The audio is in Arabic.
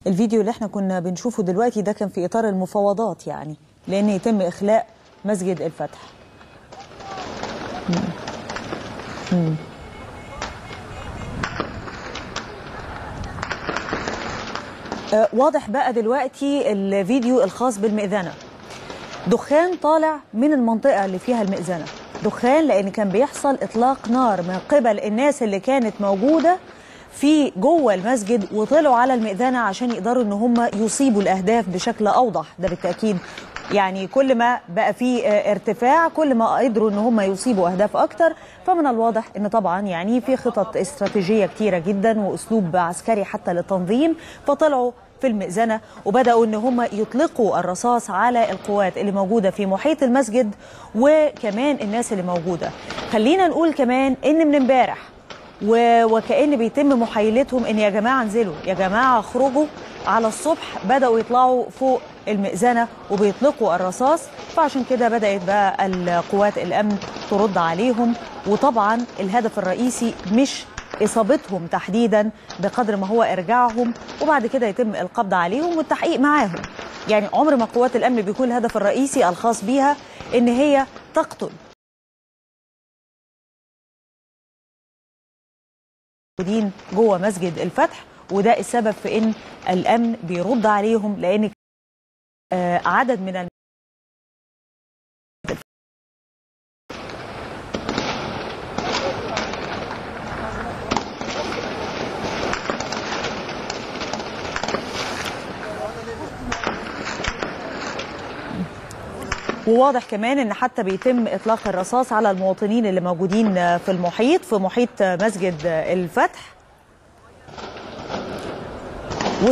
الفيديو اللي احنا كنا بنشوفه دلوقتي ده كان في إطار المفاوضات، يعني لأن يتم إخلاء مسجد الفتح. واضح بقى دلوقتي الفيديو الخاص بالمئذنة، دخان طالع من المنطقة اللي فيها المئذنة، دخان لأن كان بيحصل إطلاق نار من قبل الناس اللي كانت موجودة في جوه المسجد وطلعوا على المئذنة عشان يقدروا ان هم يصيبوا الأهداف بشكل أوضح. ده بالتأكيد يعني كل ما بقى في ارتفاع كل ما قدروا ان هم يصيبوا أهداف أكتر. فمن الواضح ان طبعا يعني في خطط استراتيجية كتيرة جدا وأسلوب عسكري حتى للتنظيم، فطلعوا في المئذنة وبدأوا ان هم يطلقوا الرصاص على القوات اللي موجودة في محيط المسجد وكمان الناس اللي موجودة. خلينا نقول كمان ان من امبارح وكأن بيتم محايلتهم ان يا جماعة انزلوا، يا جماعة اخرجوا. على الصبح بدأوا يطلعوا فوق المئذنة وبيطلقوا الرصاص، فعشان كده بدأت بقى القوات الأمن ترد عليهم. وطبعا الهدف الرئيسي مش إصابتهم تحديدا بقدر ما هو إرجاعهم وبعد كده يتم القبض عليهم والتحقيق معاهم. يعني عمر ما قوات الأمن بيكون الهدف الرئيسي الخاص بيها إن هي تقتل موجودين جوه مسجد الفتح، وده السبب في ان الامن بيرد عليهم لان عدد من وواضح كمان ان حتى بيتم اطلاق الرصاص على المواطنين اللي موجودين في المحيط، في محيط مسجد الفتح.